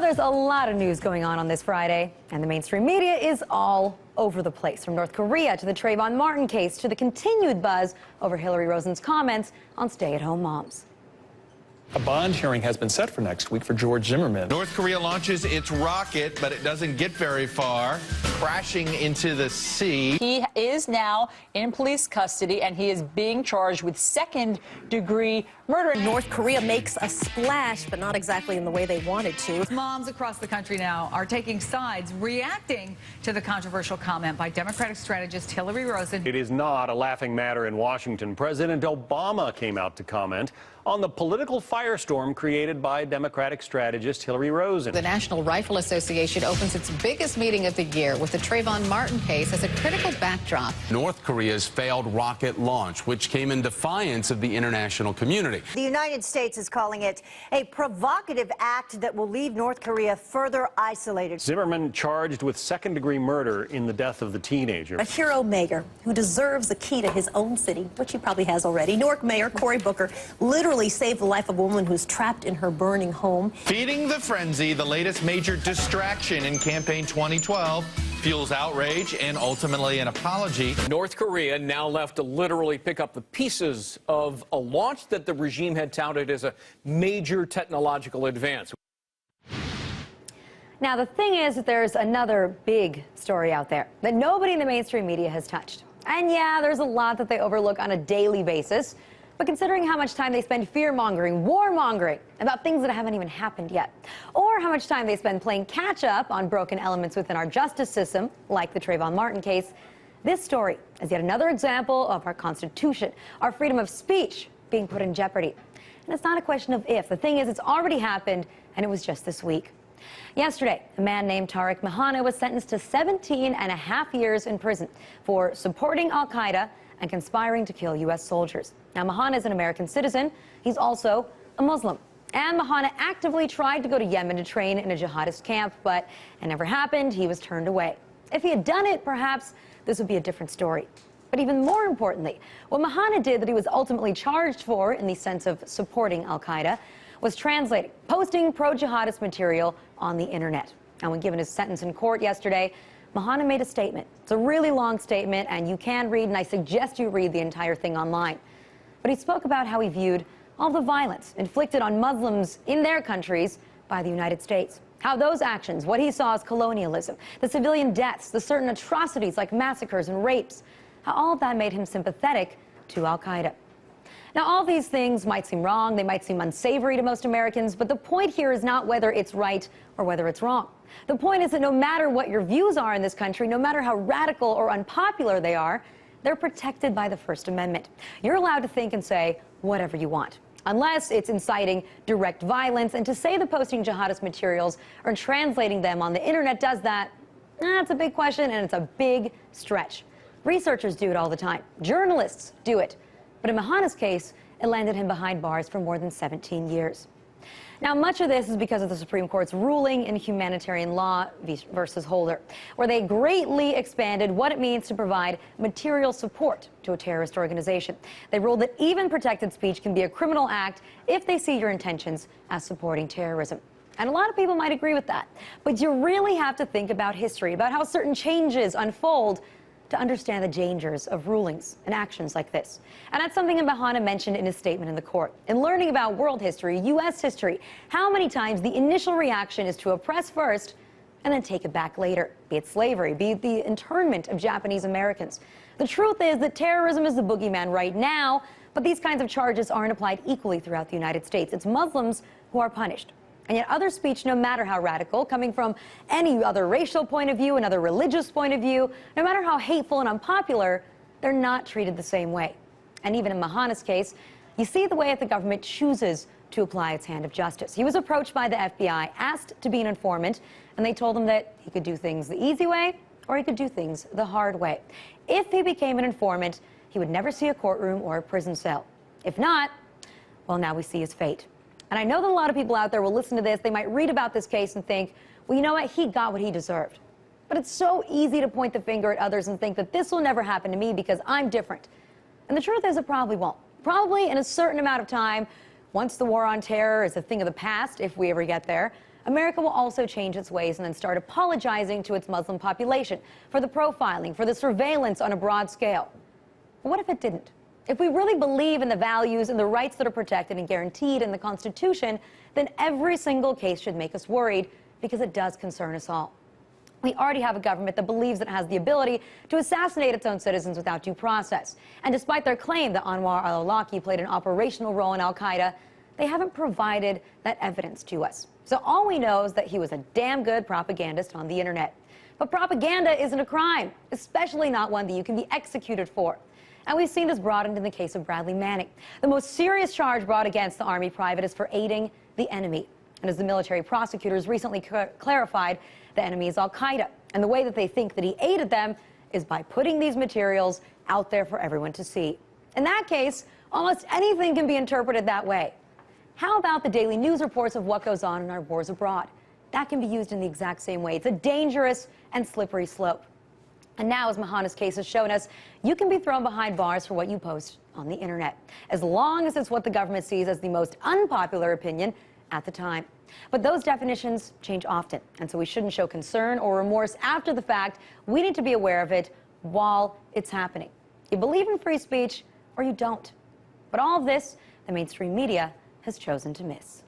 there's a lot of news going on this Friday, and the mainstream media is all over the place. From North Korea to the Trayvon Martin case to the continued buzz over Hillary Rosen's comments on stay-at-home moms. A bond hearing has been set for next week for George Zimmerman. North Korea launches its rocket, but it doesn't get very far, crashing into the sea. He is now in police custody, and he is being charged with second-degree murder. North Korea makes a splash, but not exactly in the way they wanted to. Moms across the country now are taking sides, reacting to the controversial comment by Democratic strategist Hillary Rosen. It is not a laughing matter in Washington. President Obama came out to comment on the political firestorm created by Democratic strategist Hillary Rosen. The National Rifle Association opens its biggest meeting of the year with the Trayvon Martin case as a critical backdrop. North Korea's failed rocket launch, which came in defiance of the international community. The United States is calling it a provocative act that will leave North Korea further isolated. Zimmerman charged with second-degree murder in the death of the teenager. A hero mayor who deserves the key to his own city, which he probably has already. Newark Mayor Cory Booker literally saved the life of a woman who's trapped in her burning home. Feeding the frenzy, the latest major distraction in campaign 2012, fuels outrage and ultimately an apology. North Korea now left to literally pick up the pieces of a launch that the regime had touted as a major technological advance. Now, the thing is that there's another big story out there that nobody in the mainstream media has touched. And yeah, there's a lot that they overlook on a daily basis. But considering how much time they spend fear-mongering, war-mongering about things that haven't even happened yet, or how much time they spend playing catch-up on broken elements within our justice system, like the Trayvon Martin case, this story is yet another example of our Constitution, our freedom of speech being put in jeopardy. And it's not a question of if. The thing is, it's already happened, and it was just this week. Yesterday, a man named Tarek Mehanna was sentenced to 17.5 years in prison for supporting al-Qaeda and conspiring to kill U.S. soldiers. Now, Mehanna is an American citizen. He's also a Muslim. And Mehanna actively tried to go to Yemen to train in a jihadist camp, but it never happened. He was turned away. If he had done it, perhaps this would be a different story. But even more importantly, what Mehanna did that he was ultimately charged for in the sense of supporting al-Qaeda was translating, posting pro-jihadist material on the internet. And when given his sentence in court yesterday, Mehanna made a statement. It's a really long statement, and you can read, and I suggest you read the entire thing online. But he spoke about how he viewed all the violence inflicted on Muslims in their countries by the United States. How those actions, what he saw as colonialism, the civilian deaths, the certain atrocities like massacres and rapes, how all of that made him sympathetic to al-Qaeda. Now, all these things might seem wrong, they might seem unsavory to most Americans, but the point here is not whether it's right or whether it's wrong. The point is that no matter what your views are in this country, no matter how radical or unpopular they are, they're protected by the First Amendment. You're allowed to think and say whatever you want, unless it's inciting direct violence. And to say the posting jihadist materials or translating them on the internet does that, that's a big question, and it's a big stretch. Researchers do it all the time. Journalists do it. But in Mehanna's case, it landed him behind bars for more than 17 years. Now, much of this is because of the Supreme Court's ruling in Humanitarian Law versus Holder, where they greatly expanded what it means to provide material support to a terrorist organization. They ruled that even protected speech can be a criminal act if they see your intentions as supporting terrorism. And a lot of people might agree with that. But you really have to think about history, about how certain changes unfold to understand the dangers of rulings and actions like this. And that's something Mehanna mentioned in his statement in the court. In learning about world history, U.S. history, how many times the initial reaction is to oppress first and then take it back later, be it slavery, be it the internment of Japanese Americans. The truth is that terrorism is the boogeyman right now, but these kinds of charges aren't applied equally throughout the United States. It's Muslims who are punished. And yet other speech, no matter how radical, coming from any other racial point of view, another religious point of view, no matter how hateful and unpopular, they're not treated the same way. And even in Mehanna's case, you see the way that the government chooses to apply its hand of justice. He was approached by the FBI, asked to be an informant, and they told him that he could do things the easy way or he could do things the hard way. If he became an informant, he would never see a courtroom or a prison cell. If not, well, now we see his fate. And I know that a lot of people out there will listen to this. They might read about this case and think, well, you know what? He got what he deserved. But it's so easy to point the finger at others and think that this will never happen to me because I'm different. And the truth is it probably won't. Probably in a certain amount of time, once the war on terror is a thing of the past, if we ever get there, America will also change its ways and then start apologizing to its Muslim population for the profiling, for the surveillance on a broad scale. But what if it didn't? If we really believe in the values and the rights that are protected and guaranteed in the Constitution, then every single case should make us worried, because it does concern us all. We already have a government that believes it has the ability to assassinate its own citizens without due process. And despite their claim that Anwar al-Awlaki played an operational role in al-Qaeda, they haven't provided that evidence to us. So all we know is that he was a damn good propagandist on the internet. But propaganda isn't a crime, especially not one that you can be executed for. And we've seen this broadened in the case of Bradley Manning. The most serious charge brought against the Army private is for aiding the enemy. And as the military prosecutors recently clarified, the enemy is al-Qaeda. And the way that they think that he aided them is by putting these materials out there for everyone to see. In that case, almost anything can be interpreted that way. How about the daily news reports of what goes on in our wars abroad? That can be used in the exact same way. It's a dangerous and slippery slope. And now, as Mehanna's case has shown us, you can be thrown behind bars for what you post on the internet, as long as it's what the government sees as the most unpopular opinion at the time. But those definitions change often, and so we shouldn't show concern or remorse after the fact. We need to be aware of it while it's happening. You believe in free speech or you don't. But all of this, the mainstream media has chosen to miss.